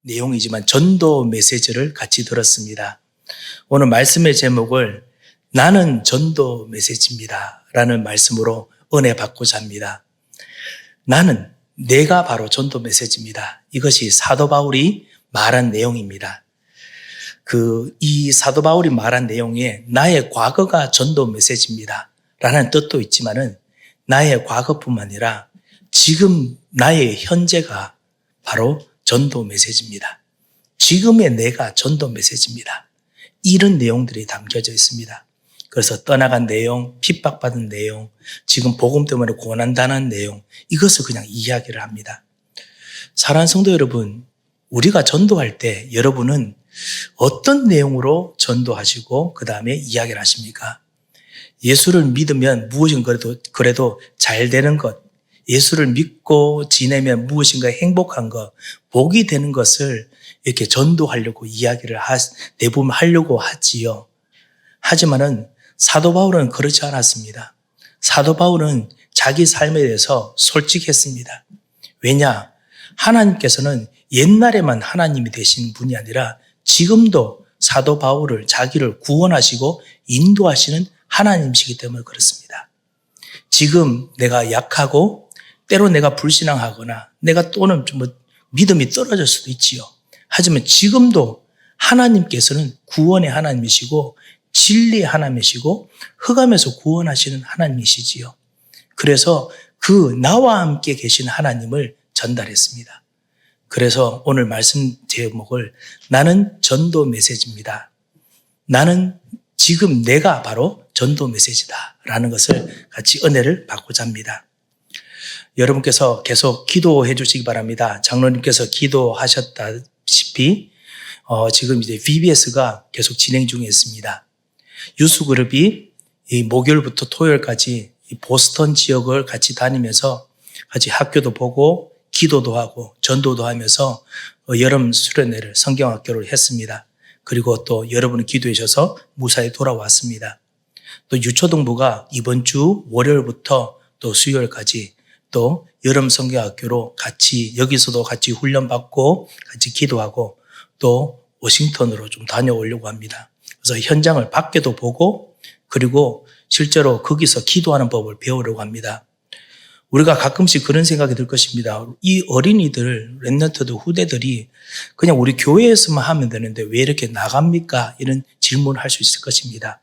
내용이지만 전도 메시지를 같이 들었습니다. 오늘 말씀의 제목을 나는 전도 메시지입니다 라는 말씀으로 은혜 받고자 합니다. 내가 바로 전도 메시지입니다. 이것이 사도 바울이 말한 내용입니다. 이 사도 바울이 말한 내용에 나의 과거가 전도 메시지입니다 라는 뜻도 있지만은 나의 과거뿐만 아니라 지금 나의 현재가 바로 전도 메시지입니다. 지금의 내가 전도 메시지입니다. 이런 내용들이 담겨져 있습니다. 그래서 떠나간 내용, 핍박받은 내용, 지금 복음 때문에 고난당하는 내용, 이것을 그냥 이야기를 합니다. 사랑하는 성도 여러분, 우리가 전도할 때 여러분은 어떤 내용으로 전도하시고 그 다음에 이야기를 하십니까? 예수를 믿으면 무엇인가 그래도 잘 되는 것, 예수를 믿고 지내면 무엇인가 행복한 것, 복이 되는 것을 이렇게 전도하려고 이야기를 대부분 하려고 하지요. 하지만은 사도 바울은 그렇지 않았습니다. 사도 바울은 자기 삶에 대해서 솔직했습니다. 왜냐? 하나님께서는 옛날에만 하나님이 되신 분이 아니라 지금도 사도 바울을 자기를 구원하시고 인도하시는 하나님이시기 때문에 그렇습니다. 지금 내가 약하고 때로 내가 불신앙하거나 내가 또는 좀 믿음이 떨어질 수도 있지요. 하지만 지금도 하나님께서는 구원의 하나님이시고 진리의 하나님이시고 흑암에서 구원하시는 하나님이시지요. 그래서 나와 함께 계신 하나님을 전달했습니다. 그래서 오늘 말씀 제목을 나는 전도 메시지입니다. 나는 지금 내가 바로 전도 메시지다 라는 것을 같이 은혜를 받고자 합니다. 여러분께서 계속 기도해 주시기 바랍니다. 장로님께서 기도하셨다시피 지금 이제 VBS가 계속 진행 중에 있습니다. 유수그룹이 목요일부터 토요일까지 보스턴 지역을 같이 다니면서 같이 학교도 보고 기도도 하고 전도도 하면서 여름 수련회를 성경학교를 했습니다. 그리고 또 여러분이 기도해 주셔서 무사히 돌아왔습니다. 또 유초등부가 이번 주 월요일부터 또 수요일까지 또 여름 성경학교로 같이 여기서도 같이 훈련받고 같이 기도하고 또 워싱턴으로 좀 다녀오려고 합니다. 그래서 현장을 밖에도 보고 그리고 실제로 거기서 기도하는 법을 배우려고 합니다. 우리가 가끔씩 그런 생각이 들 것입니다. 이 어린이들, 렘넌트들, 후대들이 그냥 우리 교회에서만 하면 되는데 왜 이렇게 나갑니까? 이런 질문을 할 수 있을 것입니다.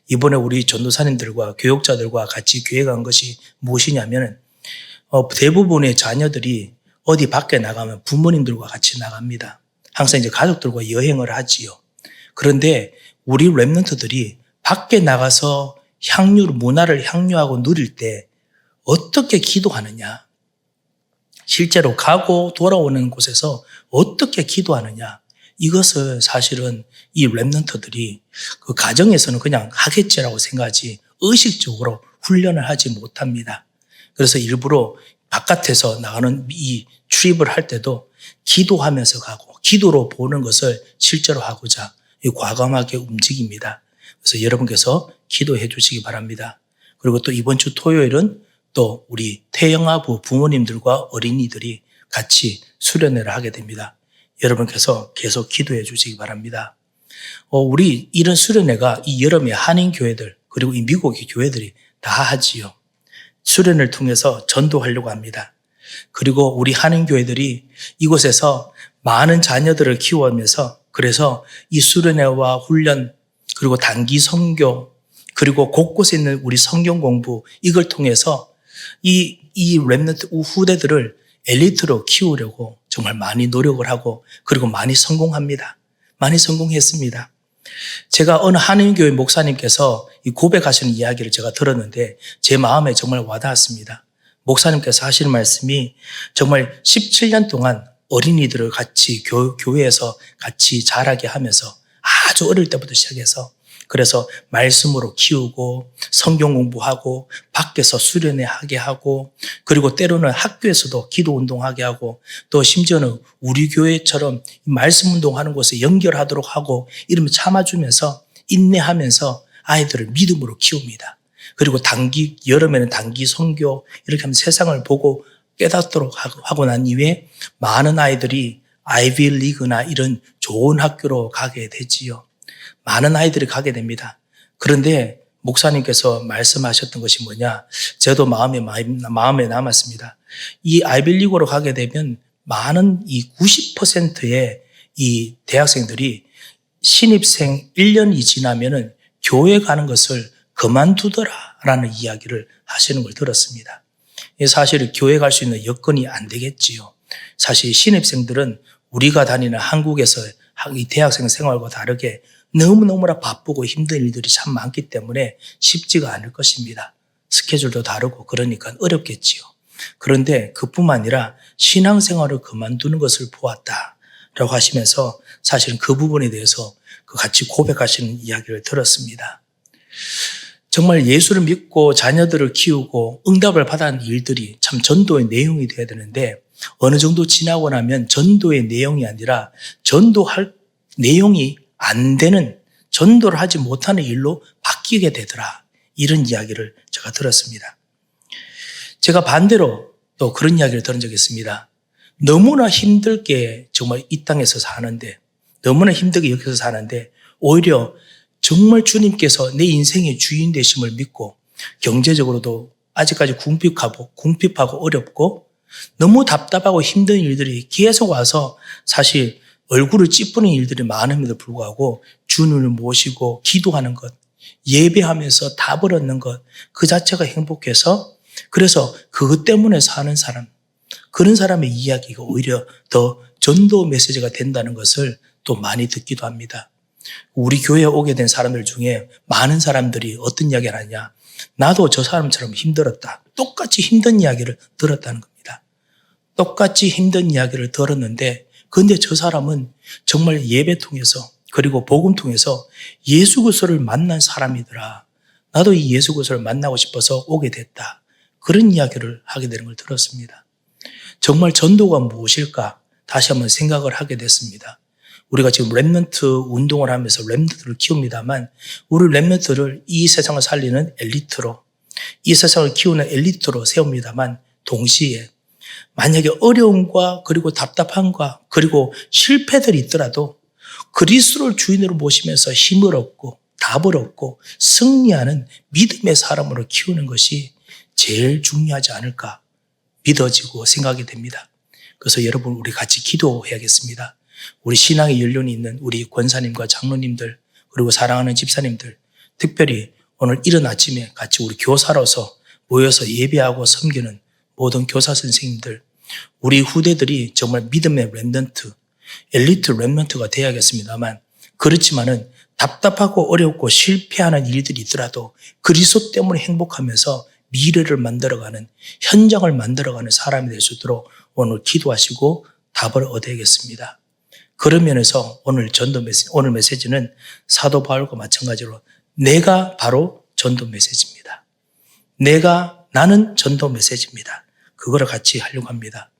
이번에 우리 전도사님들과 교육자들과 같이 교회 간 것이 무엇이냐면 대부분의 자녀들이 어디 밖에 나가면 부모님들과 같이 나갑니다. 항상 이제 가족들과 여행을 하지요. 그런데 우리 렘넌트들이 밖에 나가서 문화를 향유하고 누릴 때 어떻게 기도하느냐? 실제로 가고 돌아오는 곳에서 어떻게 기도하느냐? 이것을 사실은 이 렘넌트들이 그 가정에서는 그냥 하겠지라고 생각하지 의식적으로 훈련을 하지 못합니다. 그래서 일부러 바깥에서 나가는 이 출입을 할 때도 기도하면서 가고 기도로 보는 것을 실제로 하고자 과감하게 움직입니다. 그래서 여러분께서 기도해 주시기 바랍니다. 그리고 또 이번 주 토요일은 또 우리 태영아부 부모님들과 어린이들이 같이 수련회를 하게 됩니다. 여러분께서 계속 기도해 주시기 바랍니다. 우리 이런 수련회가 이 여름에 한인교회들 그리고 이 미국의 교회들이 다 하지요. 수련을 통해서 전도하려고 합니다. 그리고 우리 한인교회들이 이곳에서 많은 자녀들을 키워가면서 그래서 이 수련회와 훈련 그리고 단기 선교 그리고 곳곳에 있는 우리 성경 공부 이걸 통해서 이 렘넌트 후대들을 엘리트로 키우려고 정말 많이 노력을 하고 그리고 많이 성공합니다. 많이 성공했습니다. 제가 어느 한인교회 목사님께서 이 고백하시는 이야기를 제가 들었는데 제 마음에 정말 와닿았습니다. 목사님께서 하시는 말씀이 정말 17년 동안 어린이들을 같이 교회에서 같이 자라게 하면서 아주 어릴 때부터 시작해서 그래서 말씀으로 키우고 성경 공부하고 밖에서 수련회 하게 하고 그리고 때로는 학교에서도 기도 운동하게 하고 또 심지어는 우리 교회처럼 말씀 운동하는 곳에 연결하도록 하고 이러면 참아주면서 인내하면서 아이들을 믿음으로 키웁니다. 그리고 여름에는 단기 선교 이렇게 하면 세상을 보고 깨닫도록 하고 난 이후에 많은 아이들이 아이비 리그나 이런 좋은 학교로 가게 되지요. 많은 아이들이 가게 됩니다. 그런데 목사님께서 말씀하셨던 것이 뭐냐? 저도 마음에 남았습니다. 이 아이비 리그로 가게 되면 많은 이 90%의 이 대학생들이 신입생 1년이 지나면은 교회 가는 것을 그만두더라라는 이야기를 하시는 걸 들었습니다. 사실 교회 갈 수 있는 여건이 안 되겠지요. 사실 신입생들은 우리가 다니는 한국에서 이 대학생 생활과 다르게 너무너무나 바쁘고 힘든 일들이 참 많기 때문에 쉽지가 않을 것입니다. 스케줄도 다르고 그러니까 어렵겠지요. 그런데 그뿐만 아니라 신앙생활을 그만두는 것을 보았다라고 하시면서 사실은 그 부분에 대해서 같이 고백하시는 이야기를 들었습니다. 정말 예수를 믿고 자녀들을 키우고 응답을 받은 일들이 참 전도의 내용이 되어야 되는데 어느 정도 지나고 나면 전도의 내용이 아니라 전도할 내용이 안 되는, 전도를 하지 못하는 일로 바뀌게 되더라. 이런 이야기를 제가 들었습니다. 제가 반대로 또 그런 이야기를 들은 적이 있습니다. 너무나 힘들게 정말 이 땅에서 사는데, 너무나 힘들게 여기서 사는데 오히려 정말 주님께서 내 인생의 주인 되심을 믿고 경제적으로도 아직까지 궁핍하고 어렵고 너무 답답하고 힘든 일들이 계속 와서 사실 얼굴을 찌푸는 일들이 많음에도 불구하고 주님을 모시고 기도하는 것, 예배하면서 답을 얻는 것, 그 자체가 행복해서 그래서 그것 때문에 사는 사람, 그런 사람의 이야기가 오히려 더 전도 메시지가 된다는 것을 또 많이 듣기도 합니다. 우리 교회에 오게 된 사람들 중에 많은 사람들이 어떤 이야기를 하냐, 나도 저 사람처럼 힘들었다. 똑같이 힘든 이야기를 들었다는 겁니다. 똑같이 힘든 이야기를 들었는데 그런데 저 사람은 정말 예배 통해서 그리고 복음 통해서 예수 그리스도를 만난 사람이더라. 나도 이 예수 그리스도를 만나고 싶어서 오게 됐다. 그런 이야기를 하게 되는 걸 들었습니다. 정말 전도가 무엇일까? 다시 한번 생각을 하게 됐습니다. 우리가 지금 렘넌트 운동을 하면서 렘넌트를 키웁니다만 우리 렘넌트를 이 세상을 살리는 엘리트로, 이 세상을 키우는 엘리트로 세웁니다만 동시에 만약에 어려움과 그리고 답답함과 그리고 실패들이 있더라도 그리스도를 주인으로 모시면서 힘을 얻고 답을 얻고 승리하는 믿음의 사람으로 키우는 것이 제일 중요하지 않을까 믿어지고 생각이 됩니다. 그래서 여러분 우리 같이 기도해야겠습니다. 우리 신앙의 연륜이 있는 우리 권사님과 장로님들 그리고 사랑하는 집사님들 특별히 오늘 이른 아침에 같이 우리 교사로서 모여서 예배하고 섬기는 모든 교사 선생님들 우리 후대들이 정말 믿음의 렘넌트 엘리트 렘넌트가 되어야겠습니다만 그렇지만은 답답하고 어렵고 실패하는 일들이 있더라도 그리스도 때문에 행복하면서 미래를 만들어가는 현장을 만들어가는 사람이 될 수 있도록 오늘 기도하시고 답을 얻어야겠습니다. 그런 면에서 오늘 오늘 메시지는 사도 바울과 마찬가지로 내가 바로 전도 메시지입니다. 나는 전도 메시지입니다. 그거를 같이 하려고 합니다.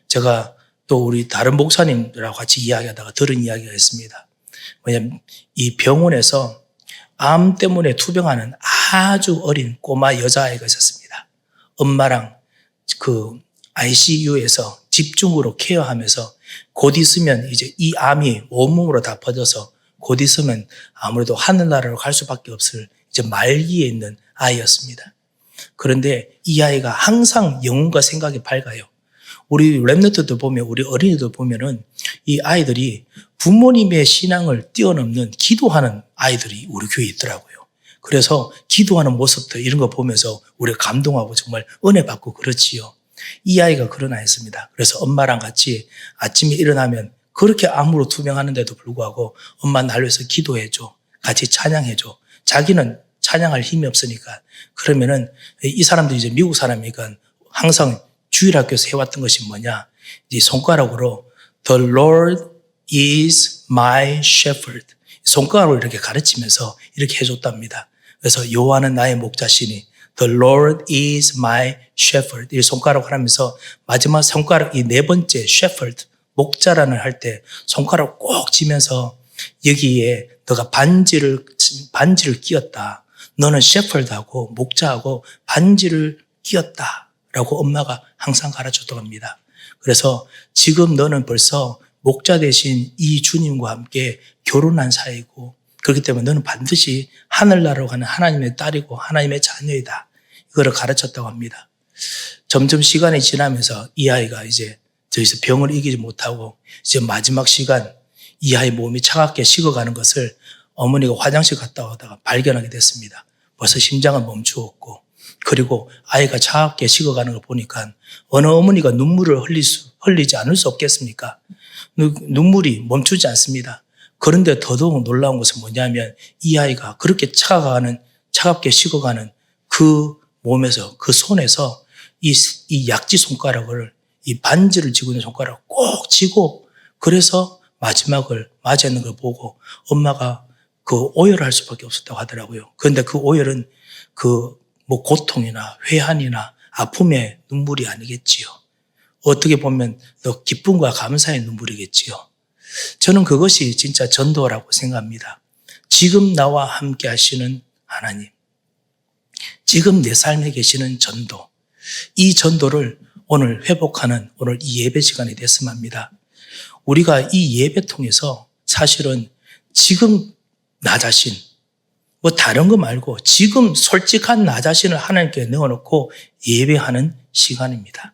제가 또 우리 다른 목사님들하고 같이 이야기하다가 들은 이야기가 있습니다. 뭐냐면 이 병원에서 암 때문에 투병하는 아주 어린 꼬마 여자아이가 있었습니다. 엄마랑 그 ICU에서 집중으로 케어하면서 곧 있으면 이제 이 암이 온몸으로 다 퍼져서 곧 있으면 아무래도 하늘나라로 갈 수밖에 없을 이제 말기에 있는 아이였습니다. 그런데 이 아이가 항상 영혼과 생각이 밝아요. 우리 렘넌트들 보면 우리 어린이들 보면은 이 아이들이 부모님의 신앙을 뛰어넘는 기도하는 아이들이 우리 교회에 있더라고요. 그래서 기도하는 모습들 이런 거 보면서 우리가 감동하고 정말 은혜 받고 그렇지요. 이 아이가 그런 아이였습니다. 그래서 엄마랑 같이 아침에 일어나면 그렇게 암으로 투병하는데도 불구하고 엄마 날 위해서 기도해줘. 같이 찬양해줘. 자기는 찬양할 힘이 없으니까. 그러면은 이 사람들이 이제 미국 사람이니까 항상 주일학교에서 해왔던 것이 뭐냐. 이 손가락으로 The Lord is my shepherd. 손가락으로 이렇게 가르치면서 이렇게 해줬답니다. 그래서 여호와는 나의 목자시니 The Lord is my shepherd. 이 손가락을 하면서 마지막 손가락 이 네 번째 shepherd 목자라는 할 때 손가락 꼭 쥐면서 여기에 너가 반지를 끼웠다. 너는 shepherd하고 목자하고 반지를 끼웠다. 라고 엄마가 항상 가르쳤다고 합니다. 그래서 지금 너는 벌써 목자 되신 이 주님과 함께 결혼한 사이고 그렇기 때문에 너는 반드시 하늘나라로 가는 하나님의 딸이고 하나님의 자녀이다. 이거를 가르쳤다고 합니다. 점점 시간이 지나면서 이 아이가 이제 더 이상 병을 이기지 못하고 이제 마지막 시간 이 아이 몸이 차갑게 식어가는 것을 어머니가 화장실 갔다 오다가 발견하게 됐습니다. 벌써 심장은 멈추었고 그리고 아이가 차갑게 식어가는 걸 보니까 어느 어머니가 눈물을 흘리지 않을 수 없겠습니까? 눈물이 멈추지 않습니다. 그런데 더더욱 놀라운 것은 뭐냐면 이 아이가 그렇게 차갑게 식어가는 그 몸에서 그 손에서 이 약지 손가락을 이 반지를 쥐고 있는 손가락을 꼭 쥐고 그래서 마지막을 맞이하는 걸 보고 엄마가 그 오열할 수밖에 없었다고 하더라고요. 그런데 그 오열은 뭐 고통이나 회한이나 아픔의 눈물이 아니겠지요. 어떻게 보면 더 기쁨과 감사의 눈물이겠지요. 저는 그것이 진짜 전도라고 생각합니다. 지금 나와 함께 하시는 하나님, 지금 내 삶에 계시는 전도, 이 전도를 오늘 회복하는 오늘 이 예배 시간이 됐으면 합니다. 우리가 이 예배 통해서 사실은 지금 나 자신, 뭐 다른 거 말고 지금 솔직한 나 자신을 하나님께 넣어놓고 예배하는 시간입니다.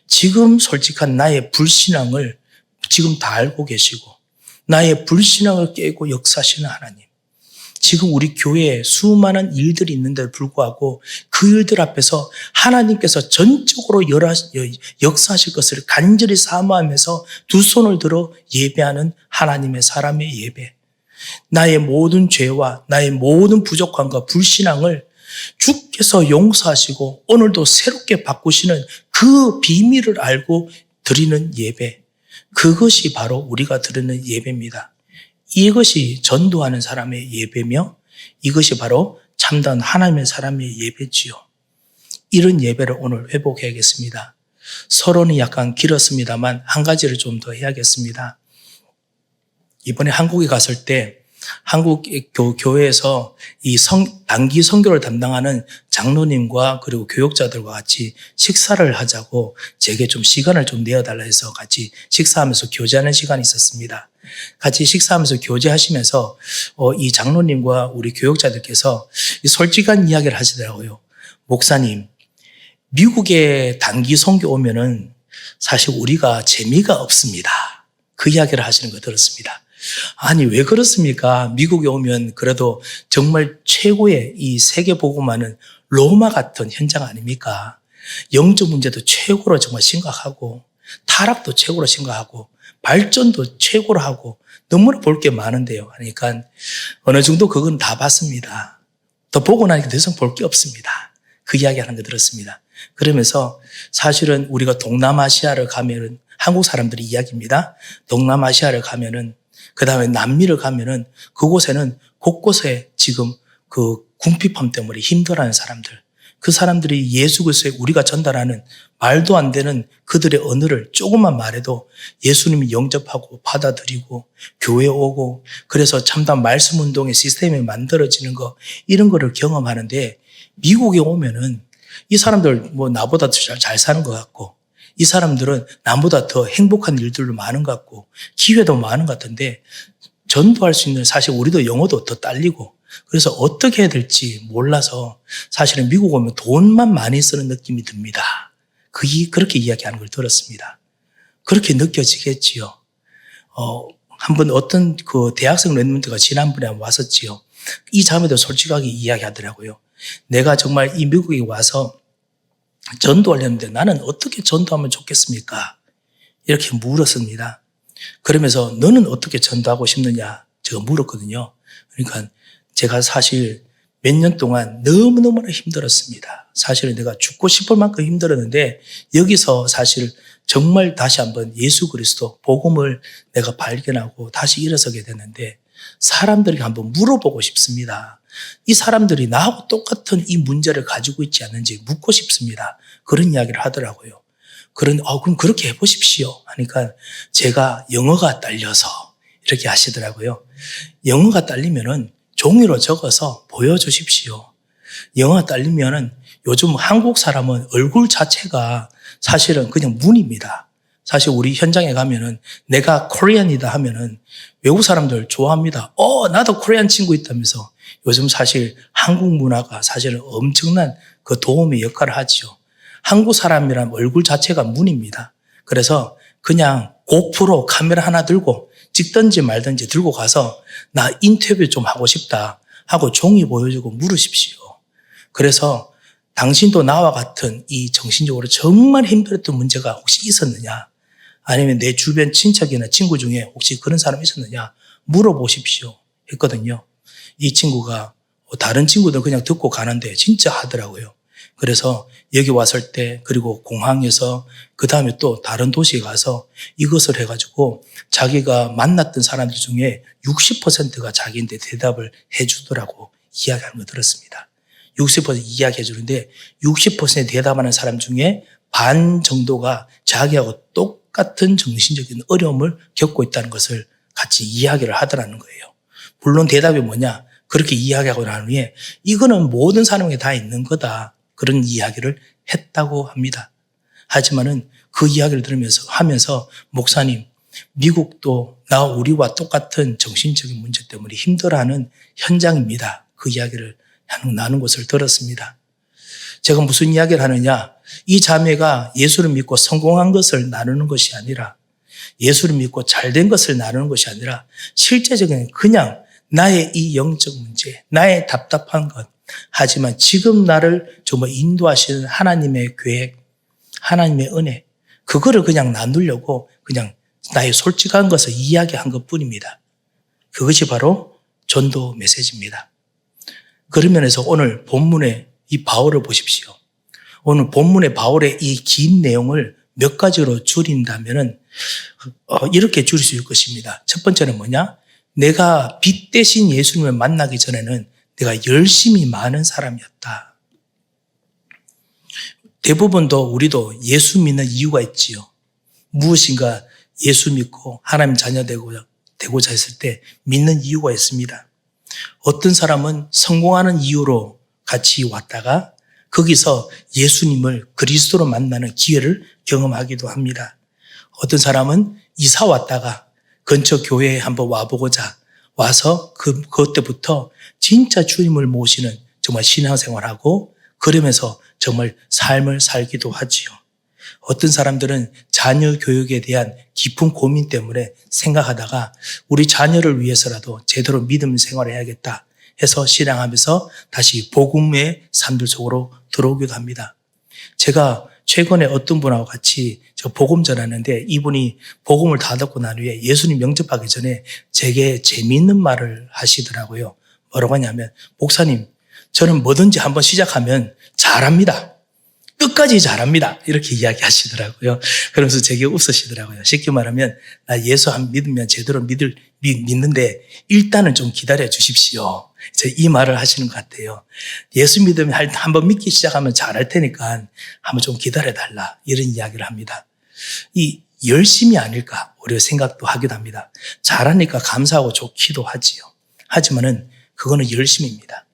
지금 솔직한 나의 불신앙을 지금 다 알고 계시고 나의 불신앙을 깨고 역사하시는 하나님. 지금 우리 교회에 수많은 일들이 있는데도 불구하고 그 일들 앞에서 하나님께서 전적으로 역사하실 것을 간절히 사모하면서 두 손을 들어 예배하는 하나님의 사람의 예배. 나의 모든 죄와 나의 모든 부족함과 불신앙을 주께서 용서하시고 오늘도 새롭게 바꾸시는 그 비밀을 알고 드리는 예배. 그것이 바로 우리가 드리는 예배입니다. 이것이 전도하는 사람의 예배며 이것이 바로 참다운 하나님의 사람의 예배지요. 이런 예배를 오늘 회복해야겠습니다. 서론이 약간 길었습니다만 한 가지를 좀 더 해야겠습니다. 이번에 한국에 갔을 때 한국 교회에서 이 단기 선교를 담당하는 장로님과 그리고 교육자들과 같이 식사를 하자고 제게 좀 시간을 좀 내어달라 해서 같이 식사하면서 교제하는 시간이 있었습니다. 같이 식사하면서 교제하시면서 이 장로님과 우리 교육자들께서 솔직한 이야기를 하시더라고요. 목사님, 미국에 단기 선교 오면은 사실 우리가 재미가 없습니다. 그 이야기를 하시는 거 들었습니다. 아니 왜 그렇습니까? 미국에 오면 그래도 정말 최고의 이 세계 복음화는 로마 같은 현장 아닙니까? 영적 문제도 최고로 정말 심각하고 타락도 최고로 심각하고 발전도 최고로 하고 너무나 볼 게 많은데요. 그러니까 어느 정도 그건 다 봤습니다. 더 보고 나니까 더 이상 볼 게 없습니다. 그 이야기 하는 거 들었습니다. 그러면서 사실은 우리가 동남아시아를 가면은 한국 사람들이 이야기입니다. 동남아시아를 가면은 그 다음에 남미를 가면은 그곳에는 곳곳에 지금 그 궁핍함 때문에 힘들어하는 사람들, 그 사람들이 예수 그리스도의 우리가 전달하는 말도 안 되는 그들의 언어를 조금만 말해도 예수님이 영접하고 받아들이고 교회 오고 그래서 참담 말씀 운동의 시스템이 만들어지는 거 이런 거를 경험하는데 미국에 오면은 이 사람들 뭐 나보다 잘 사는 것 같고 이 사람들은 나보다 더 행복한 일들도 많은 것 같고 기회도 많은 것 같은데 전도할 수 있는 사실 우리도 영어도 더 딸리고 그래서 어떻게 해야 될지 몰라서 사실은 미국 오면 돈만 많이 쓰는 느낌이 듭니다. 그렇게 이야기하는 걸 들었습니다. 그렇게 느껴지겠지요. 한번 어떤 그 대학생 랩런트가 지난번에 왔었지요. 이 자매도 솔직하게 이야기하더라고요. 내가 정말 이 미국에 와서 전도하려는데 나는 어떻게 전도하면 좋겠습니까? 이렇게 물었습니다. 그러면서 너는 어떻게 전도하고 싶느냐? 제가 물었거든요. 그러니까 제가 사실 몇 년 동안 너무너무나 힘들었습니다. 사실은 내가 죽고 싶을 만큼 힘들었는데 여기서 사실 정말 다시 한번 예수 그리스도 복음을 내가 발견하고 다시 일어서게 됐는데 사람들에게 한번 물어보고 싶습니다. 이 사람들이 나하고 똑같은 이 문제를 가지고 있지 않는지 묻고 싶습니다. 그런 이야기를 하더라고요. 그럼 그렇게 해보십시오. 하니까 제가 영어가 딸려서 이렇게 하시더라고요. 영어가 딸리면은 종이로 적어서 보여주십시오. 영어가 딸리면은 요즘 한국 사람은 얼굴 자체가 사실은 그냥 문입니다. 사실 우리 현장에 가면은 내가 코리안이다 하면은 외국 사람들 좋아합니다. 나도 코리안 친구 있다면서. 요즘 사실 한국 문화가 사실 엄청난 그 도움의 역할을 하죠. 한국 사람이란 얼굴 자체가 문입니다. 그래서 그냥 고프로 카메라 하나 들고 찍든지 말든지 들고 가서 나 인터뷰 좀 하고 싶다 하고 종이 보여주고 물으십시오. 그래서 당신도 나와 같은 이 정신적으로 정말 힘들었던 문제가 혹시 있었느냐? 아니면 내 주변 친척이나 친구 중에 혹시 그런 사람이 있었느냐? 물어보십시오. 했거든요. 이 친구가 다른 친구들 그냥 듣고 가는데 진짜 하더라고요. 그래서 여기 왔을 때 그리고 공항에서 그 다음에 또 다른 도시에 가서 이것을 해가지고 자기가 만났던 사람들 중에 60%가 자기한테 대답을 해주더라고 이야기하는 거 들었습니다. 60% 이야기해 주는데 60% 대답하는 사람 중에 반 정도가 자기하고 똑같은 정신적인 어려움을 겪고 있다는 것을 같이 이야기를 하더라는 거예요. 물론 대답이 뭐냐? 그렇게 이야기하고 난 후에 이거는 모든 사람에게 다 있는 거다. 그런 이야기를 했다고 합니다. 하지만은 그 이야기를 하면서 목사님, 미국도 우리와 똑같은 정신적인 문제 때문에 힘들어하는 현장입니다. 그 이야기를 나눈 것을 들었습니다. 제가 무슨 이야기를 하느냐? 이 자매가 예수를 믿고 성공한 것을 나누는 것이 아니라 예수를 믿고 잘된 것을 나누는 것이 아니라 실제적인 그냥 나의 이 영적 문제, 나의 답답한 것, 하지만 지금 나를 정말 인도하시는 하나님의 계획, 하나님의 은혜, 그거를 그냥 나누려고 그냥 나의 솔직한 것을 이야기한 것 뿐입니다. 그것이 바로 전도 메시지입니다. 그런 면에서 오늘 본문의 이 바울을 보십시오. 오늘 본문의 바울의 이 긴 내용을 몇 가지로 줄인다면은 이렇게 줄일 수 있을 것입니다. 첫 번째는 뭐냐? 내가 빛 대신 예수님을 만나기 전에는 내가 열심히 많은 사람이었다. 대부분도 우리도 예수 믿는 이유가 있지요. 무엇인가 예수 믿고 하나님 자녀 되고자 했을 때 믿는 이유가 있습니다. 어떤 사람은 성공하는 이유로 같이 왔다가 거기서 예수님을 그리스도로 만나는 기회를 경험하기도 합니다. 어떤 사람은 이사 왔다가 근처 교회에 한번 와보고자 와서 그때부터 진짜 주님을 모시는 정말 신앙생활하고 그러면서 정말 삶을 살기도 하지요. 어떤 사람들은 자녀 교육에 대한 깊은 고민 때문에 생각하다가 우리 자녀를 위해서라도 제대로 믿음 생활을 해야겠다 해서 신앙하면서 다시 복음의 삶들 속으로 들어오기도 합니다. 제가 최근에 어떤 분하고 같이 복음 전하는데 이분이 복음을 다 듣고 난 후에 예수님 영접하기 전에 제게 재미있는 말을 하시더라고요. 뭐라고 하냐면 목사님 저는 뭐든지 한번 시작하면 잘합니다. 끝까지 잘합니다. 이렇게 이야기하시더라고요. 그러면서 제게 웃으시더라고요. 쉽게 말하면 나 예수 한 믿으면 제대로 믿는데 일단은 좀 기다려 주십시오. 이 말을 하시는 것 같아요. 예수 믿으면 한번 믿기 시작하면 잘할 테니까 한번 좀 기다려달라. 이런 이야기를 합니다. 이 열심이 아닐까 우리가 생각도 하기도 합니다. 잘하니까 감사하고 좋기도 하지요. 하지만은 그거는 열심입니다.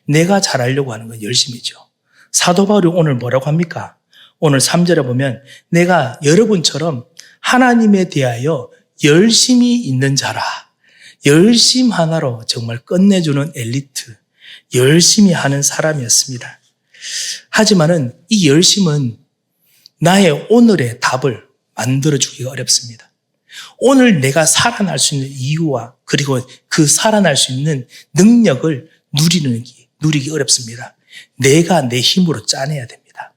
내가 잘하려고 하는 건 열심이죠. 사도 바울이 오늘 뭐라고 합니까? 오늘 3절에 보면 내가 여러분처럼 하나님에 대하여 열심히 있는 자라. 열심 하나로 정말 끝내주는 엘리트, 열심히 하는 사람이었습니다. 하지만은 이 열심은 나의 오늘의 답을 만들어주기가 어렵습니다. 오늘 내가 살아날 수 있는 이유와 그리고 그 살아날 수 있는 능력을 누리기 어렵습니다. 내가 내 힘으로 짜내야 됩니다.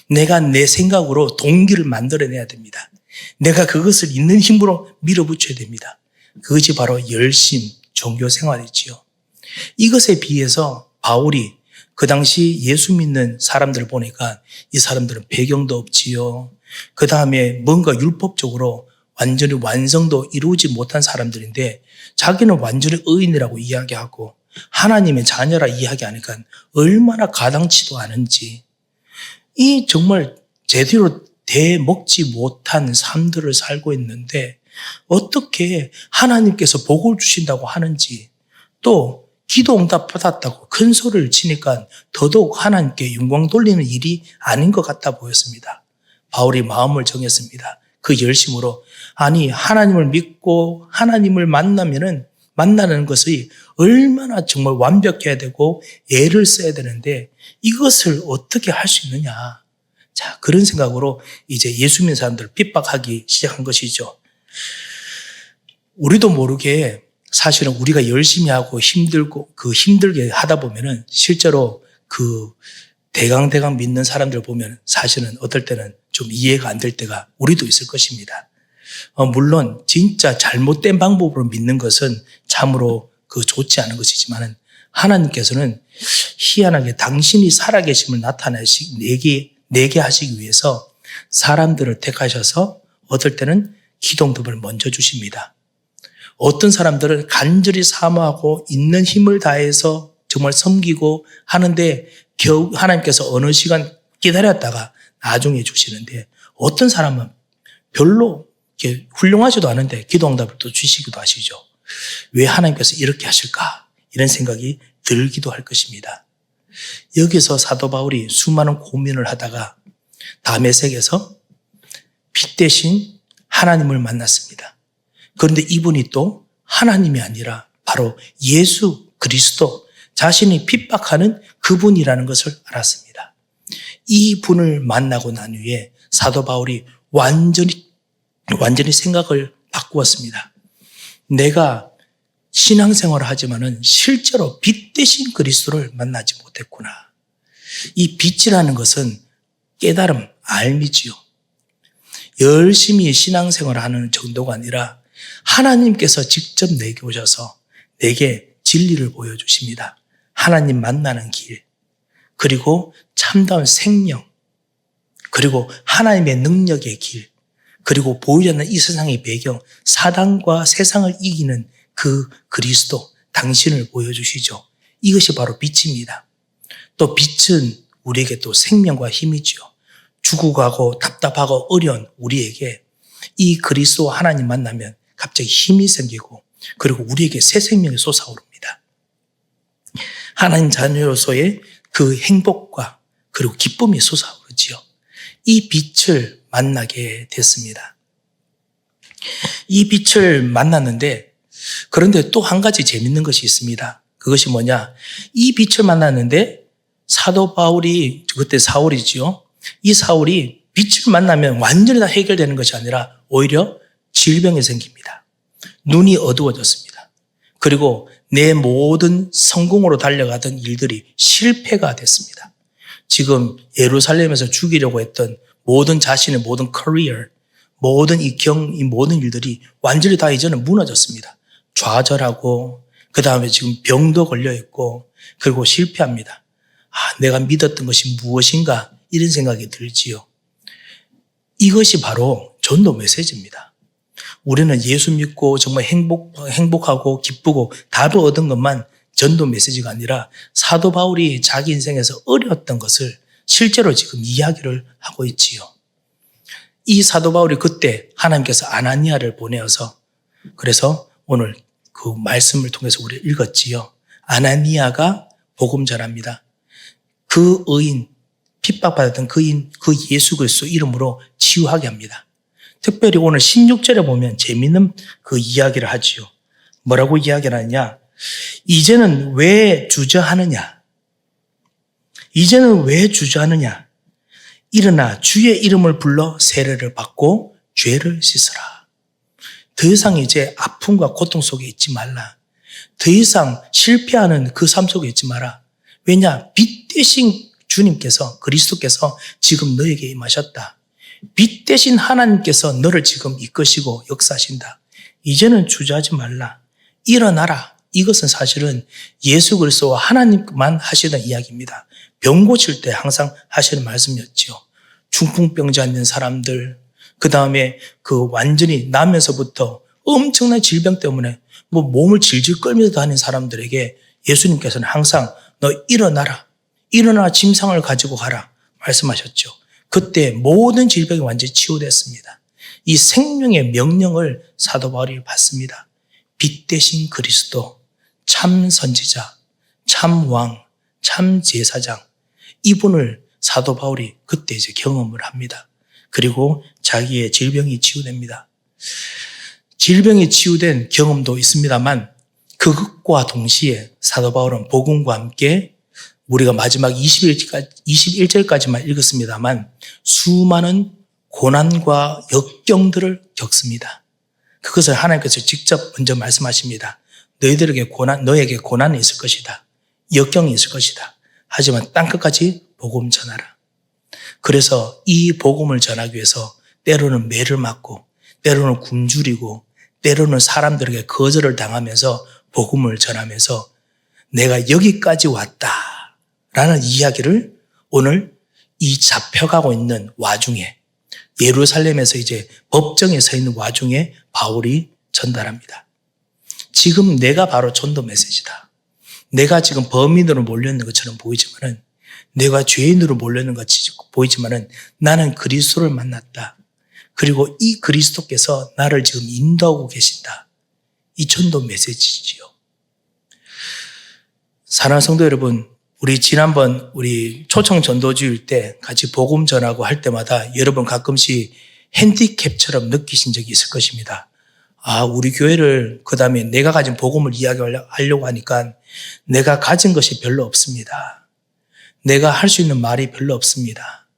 내가 내 생각으로 동기를 만들어내야 됩니다. 내가 그것을 있는 힘으로 밀어붙여야 됩니다. 그것이 바로 열심, 종교 생활이지요. 이것에 비해서 바울이 그 당시 예수 믿는 사람들을 보니까 이 사람들은 배경도 없지요. 그 다음에 뭔가 율법적으로 완전히 완성도 이루지 못한 사람들인데 자기는 완전히 의인이라고 이야기하고 하나님의 자녀라 이야기하니까 얼마나 가당치도 않은지 이 정말 제대로 대먹지 못한 삶들을 살고 있는데 어떻게 하나님께서 복을 주신다고 하는지 또 기도 응답 받았다고 큰 소리를 치니까 더더욱 하나님께 영광 돌리는 일이 아닌 것 같아 보였습니다. 바울이 마음을 정했습니다. 그 열심으로 아니 하나님을 믿고 하나님을 만나는 것이 얼마나 정말 완벽해야 되고 애를 써야 되는데 이것을 어떻게 할 수 있느냐. 자, 그런 생각으로 이제 예수 믿는 사람들을 핍박하기 시작한 것이죠. 우리도 모르게 사실은 우리가 열심히 하고 힘들게 하다 보면은 실제로 그 대강 믿는 사람들 보면 사실은 어떨 때는 좀 이해가 안 될 때가 우리도 있을 것입니다. 물론 진짜 잘못된 방법으로 믿는 것은 참으로 좋지 않은 것이지만 하나님께서는 희한하게 당신이 살아계심을 내게 하시기 위해서 사람들을 택하셔서 어떨 때는 기도응답을 먼저 주십니다. 어떤 사람들은 간절히 사모하고 있는 힘을 다해서 정말 섬기고 하는데 겨우 하나님께서 어느 시간 기다렸다가 나중에 주시는데 어떤 사람은 별로 훌륭하지도 않은데 기도응답을 또 주시기도 하시죠. 왜 하나님께서 이렇게 하실까? 이런 생각이 들기도 할 것입니다. 여기서 사도 바울이 수많은 고민을 하다가 다메섹에서 빛 대신 하나님을 만났습니다. 그런데 이분이 또 하나님이 아니라 바로 예수 그리스도 자신이 핍박하는 그분이라는 것을 알았습니다. 이 분을 만나고 난 후에 사도 바울이 완전히 생각을 바꾸었습니다. 내가 신앙생활을 하지만은 실제로 빛 대신 그리스도를 만나지 못했구나. 이 빛이라는 것은 깨달음, 알미지요. 열심히 신앙생활을 하는 정도가 아니라 하나님께서 직접 내게 오셔서 내게 진리를 보여주십니다. 하나님 만나는 길, 그리고 참다운 생명, 그리고 하나님의 능력의 길, 그리고 보이지 않는 이 세상의 배경, 사단과 세상을 이기는 그 그리스도, 당신을 보여주시죠. 이것이 바로 빛입니다. 또 빛은 우리에게 또 생명과 힘이죠. 죽고 가고 답답하고 어려운 우리에게 이 그리스도 하나님 만나면 갑자기 힘이 생기고 그리고 우리에게 새 생명이 솟아오릅니다. 하나님 자녀로서의 그 행복과 그리고 기쁨이 솟아오르지요. 이 빛을 만나게 됐습니다. 이 빛을 만났는데 그런데 또 한 가지 재밌는 것이 있습니다. 그것이 뭐냐? 이 빛을 만났는데 사도 바울이 그때 사울이지요. 이 사울이 빛을 만나면 완전히 다 해결되는 것이 아니라 오히려 질병이 생깁니다. 눈이 어두워졌습니다. 그리고 내 모든 성공으로 달려가던 일들이 실패가 됐습니다. 지금 예루살렘에서 죽이려고 했던 자신의 모든 커리어, 모든 이 모든 일들이 완전히 다 이제는 무너졌습니다. 좌절하고 그 다음에 지금 병도 걸려있고 그리고 실패합니다. 내가 믿었던 것이 무엇인가 이런 생각이 들지요. 이것이 바로 전도 메시지입니다. 우리는 예수 믿고 정말 행복하고 기쁘고 답을 얻은 것만 전도 메시지가 아니라 사도 바울이 자기 인생에서 어려웠던 것을 실제로 지금 이야기를 하고 있지요. 이 사도 바울이 그때 하나님께서 아나니아를 보내어서 그래서 오늘 그 말씀을 통해서 우리 읽었지요. 아나니아가 복음 전합니다. 그 의인, 핍박받았던 그 예수 그리스도 이름으로 치유하게 합니다. 특별히 오늘 16절에 보면 재미있는 그 이야기를 하지요. 뭐라고 이야기를 하느냐? 이제는 왜 주저하느냐? 일어나 주의 이름을 불러 세례를 받고 죄를 씻으라. 더 이상 이제 아픔과 고통 속에 있지 말라. 더 이상 실패하는 그 삶 속에 있지 마라. 왜냐? 빛 대신 주님께서 그리스도께서 지금 너에게 임하셨다. 빛 대신 하나님께서 너를 지금 이끄시고 역사하신다. 이제는 주저하지 말라. 일어나라. 이것은 사실은 예수 그리스도와 하나님만 하시던 이야기입니다. 병 고칠 때 항상 하시는 말씀이었죠. 중풍병자 있는 사람들, 그 다음에 완전히 나면서부터 엄청난 질병 때문에 몸을 질질 끌면서 다니는 사람들에게 예수님께서는 항상 너 일어나라. 일어나 짐상을 가지고 가라. 말씀하셨죠. 그때 모든 질병이 완전히 치유됐습니다. 이 생명의 명령을 사도 바울이 받습니다. 빛 대신 그리스도, 참 선지자, 참 왕, 참 제사장. 이분을 사도 바울이 그때 이제 경험을 합니다. 그리고 자기의 질병이 치유됩니다. 질병이 치유된 경험도 있습니다만 그것과 동시에 사도 바울은 복음과 함께 우리가 마지막 21절까지만 읽었습니다만 수많은 고난과 역경들을 겪습니다. 그것을 하나님께서 직접 먼저 말씀하십니다. 너에게 고난이 있을 것이다. 역경이 있을 것이다. 하지만 땅끝까지 복음 전하라. 그래서 이 복음을 전하기 위해서 때로는 매를 맞고 때로는 굶주리고 때로는 사람들에게 거절을 당하면서 복음을 전하면서 내가 여기까지 왔다라는 이야기를 오늘 이 잡혀가고 있는 와중에 예루살렘에서 이제 법정에 서 있는 와중에 바울이 전달합니다. 지금 내가 바로 전도 메시지다. 내가 지금 범인으로 몰려있는 것처럼 보이지만은 내가 죄인으로 몰려있는 것처럼 보이지만은 나는 그리스도를 만났다. 그리고 이 그리스도께서 나를 지금 인도하고 계신다. 이 전도 메시지지요. 사랑하는 성도 여러분, 우리 지난번 우리 초청 전도주일 때 같이 복음 전하고 할 때마다 여러분 가끔씩 핸디캡처럼 느끼신 적이 있을 것입니다. 아, 우리 교회를 그 다음에 내가 가진 복음을 이야기하려고 하니까 내가 가진 것이 별로 없습니다. 내가 할 수 있는 말이 별로 없습니다.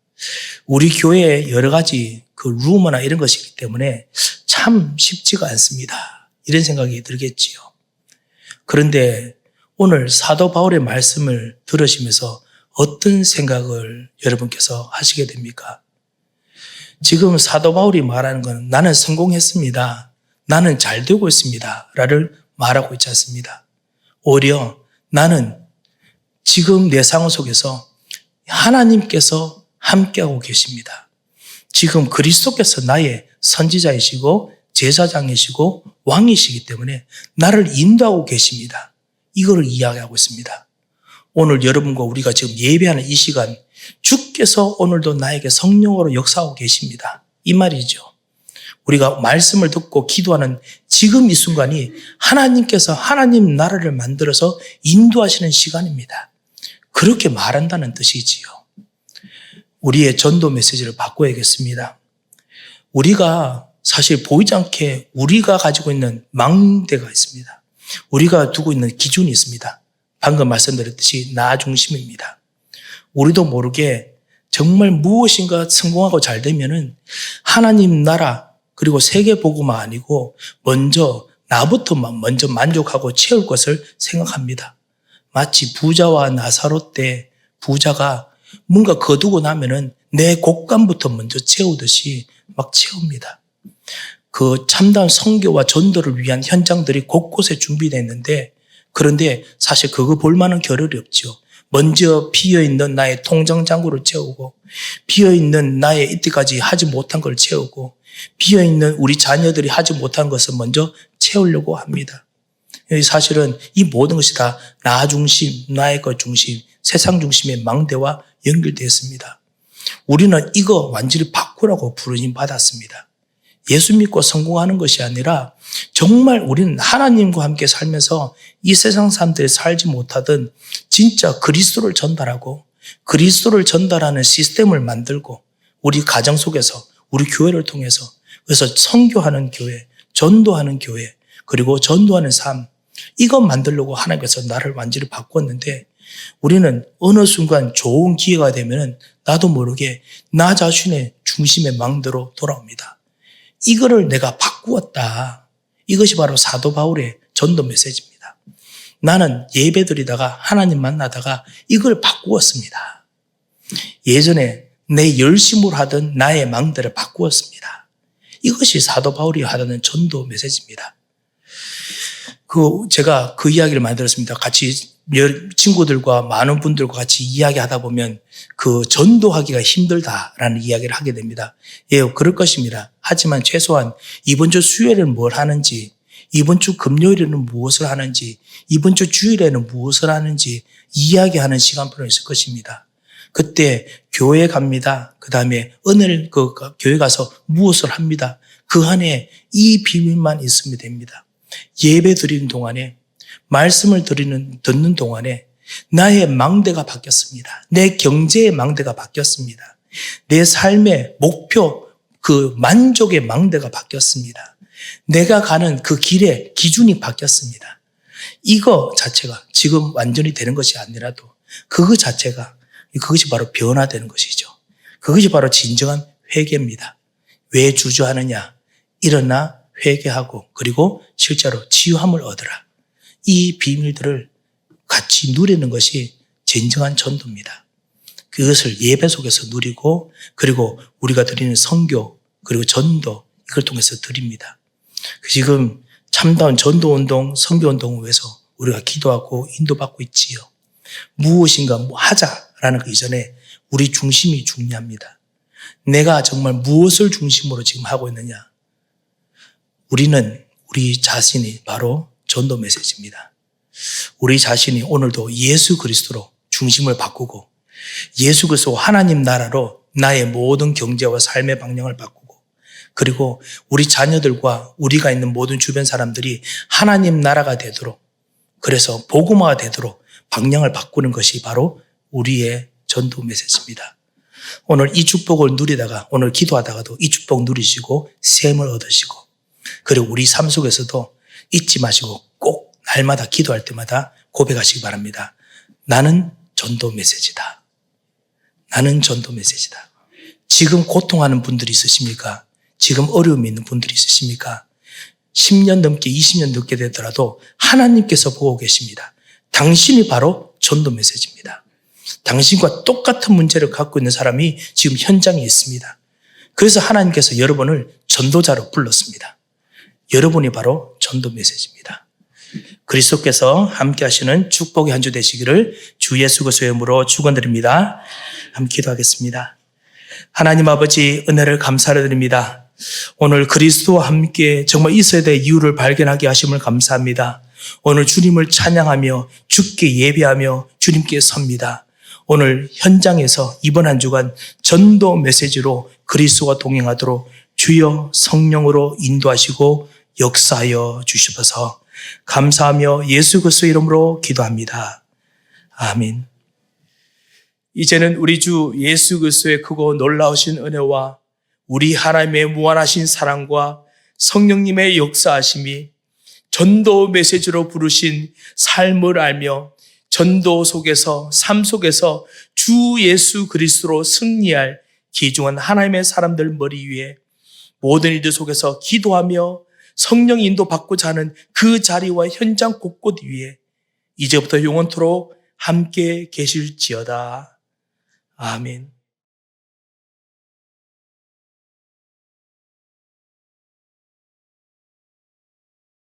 우리 교회에 여러 가지 그 루머나 이런 것이 있기 때문에 참 쉽지가 않습니다. 이런 생각이 들겠지요. 그런데 오늘 사도 바울의 말씀을 들으시면서 어떤 생각을 여러분께서 하시게 됩니까? 지금 사도 바울이 말하는 건 나는 성공했습니다. 나는 잘 되고 있습니다. 라를 말하고 있지 않습니다. 오히려 나는 지금 내 상황 속에서 하나님께서 함께하고 계십니다. 지금 그리스도께서 나의 선지자이시고 제사장이시고 왕이시기 때문에 나를 인도하고 계십니다. 이거를 이야기하고 있습니다. 오늘 여러분과 우리가 지금 예배하는 이 시간 주께서 오늘도 나에게 성령으로 역사하고 계십니다. 이 말이죠. 우리가 말씀을 듣고 기도하는 지금 이 순간이 하나님께서 하나님 나라를 만들어서 인도하시는 시간입니다. 그렇게 말한다는 뜻이지요. 우리의 전도 메시지를 바꿔야겠습니다. 우리가 사실 보이지 않게 우리가 가지고 있는 망대가 있습니다. 우리가 두고 있는 기준이 있습니다. 방금 말씀드렸듯이 나 중심입니다. 우리도 모르게 정말 무엇인가 성공하고 잘 되면은 하나님 나라 그리고 세계 복음만 아니고 먼저 나부터만 먼저 만족하고 채울 것을 생각합니다. 마치 부자와 나사로 때 부자가 뭔가 거두고 나면은 내 곳간부터 먼저 채우듯이 막 채웁니다. 그 참다운 선교와 전도를 위한 현장들이 곳곳에 준비되어 있는데 그런데 사실 그거 볼 만한 겨를이 없죠. 먼저 비어있는 나의 통장 잔고를 채우고 비어있는 나의 이때까지 하지 못한 걸 채우고 비어있는 우리 자녀들이 하지 못한 것을 먼저 채우려고 합니다. 사실은 이 모든 것이 다 나 중심, 나의 것 중심, 세상 중심의 망대와 연결되어 있습니다. 우리는 이거 완전히 바꾸라고 부르심 받았습니다. 예수 믿고 성공하는 것이 아니라 정말 우리는 하나님과 함께 살면서 이 세상 사람들이 살지 못하던 진짜 그리스도를 전달하고 그리스도를 전달하는 시스템을 만들고 우리 가정 속에서 우리 교회를 통해서 그래서 선교하는 교회, 전도하는 교회 그리고 전도하는 삶 이것 만들려고 하나님께서 나를 완전히 바꿨는데 우리는 어느 순간 좋은 기회가 되면 나도 모르게 나 자신의 중심의 망대로 돌아옵니다. 이거를 내가 바꾸었다. 이것이 바로 사도 바울의 전도 메시지입니다. 나는 예배드리다가 하나님 만나다가 이걸 바꾸었습니다. 예전에 내 열심으로 하던 나의 망대를 바꾸었습니다. 이것이 사도 바울이 하는 전도 메시지입니다. 제가 그 이야기를 만들었습니다. 같이 친구들과 많은 분들과 같이 이야기하다 보면 그 전도하기가 힘들다라는 이야기를 하게 됩니다. 예, 그럴 것입니다. 하지만 최소한 이번 주 수요일에는 뭘 하는지, 이번 주 금요일에는 무엇을 하는지, 이번 주 주일에는 무엇을 하는지 이야기하는 시간표가 있을 것입니다. 그때 교회 갑니다. 그 다음에 교회 가서 무엇을 합니다. 그 안에 이 비밀만 있으면 됩니다. 예배 드리는 동안에 말씀을 듣는 동안에 나의 망대가 바뀌었습니다. 내 경제의 망대가 바뀌었습니다. 내 삶의 목표, 그 만족의 망대가 바뀌었습니다. 내가 가는 그 길의 기준이 바뀌었습니다. 이거 자체가 지금 완전히 되는 것이 아니라도 그것이 바로 변화되는 것이죠. 그것이 바로 진정한 회개입니다. 왜 주저하느냐? 일어나 회개하고 그리고 실제로 치유함을 얻으라. 이 비밀들을 같이 누리는 것이 진정한 전도입니다. 그것을 예배 속에서 누리고 그리고 우리가 드리는 선교 그리고 전도 이걸 통해서 드립니다. 지금 참다운 전도운동, 선교운동을 위해서 우리가 기도하고 인도받고 있지요. 무엇인가 하자라는 그 이전에 우리 중심이 중요합니다. 내가 정말 무엇을 중심으로 지금 하고 있느냐? 우리 자신이 바로 전도 메시지입니다. 우리 자신이 오늘도 예수 그리스도로 중심을 바꾸고 예수 그리스도 하나님 나라로 나의 모든 경제와 삶의 방향을 바꾸고 그리고 우리 자녀들과 우리가 있는 모든 주변 사람들이 하나님 나라가 되도록 그래서 복음화가 되도록 방향을 바꾸는 것이 바로 우리의 전도 메시지입니다. 오늘 이 축복을 누리다가 오늘 기도하다가도 이 축복 누리시고 셈을 얻으시고 그리고 우리 삶 속에서도 잊지 마시고 꼭 날마다 기도할 때마다 고백하시기 바랍니다. 나는 전도 메시지다. 나는 전도 메시지다. 지금 고통하는 분들이 있으십니까? 지금 어려움이 있는 분들이 있으십니까? 10년 넘게 20년 넘게 되더라도 하나님께서 보고 계십니다. 당신이 바로 전도 메시지입니다. 당신과 똑같은 문제를 갖고 있는 사람이 지금 현장에 있습니다. 그래서 하나님께서 여러분을 전도자로 불렀습니다. 여러분이 바로 전도 메시지입니다. 그리스도께서 함께 하시는 축복의 한 주 되시기를 주 예수 그리스도의 이름으로 축원드립니다. 함께 기도하겠습니다. 하나님 아버지 은혜를 감사를 드립니다. 오늘 그리스도와 함께 정말 있어야 될 이유를 발견하게 하심을 감사합니다. 오늘 주님을 찬양하며 주께 예배하며 주님께 섭니다. 오늘 현장에서 이번 한 주간 전도 메시지로 그리스도와 동행하도록 주여 성령으로 인도하시고 역사하여 주시옵소서. 감사하며 예수 그리스도의 이름으로 기도합니다. 아멘. 이제는 우리 주 예수 그리스도의 크고 놀라우신 은혜와 우리 하나님의 무한하신 사랑과 성령님의 역사하심이 전도 메시지로 부르신 삶을 알며 전도 속에서 삶 속에서 주 예수 그리스도로 승리할 귀중한 하나님의 사람들 머리 위에 모든 일들 속에서 기도하며 성령 인도 받고자 하는 그 자리와 현장 곳곳 위에 이제부터 영원토록 함께 계실지어다. 아멘.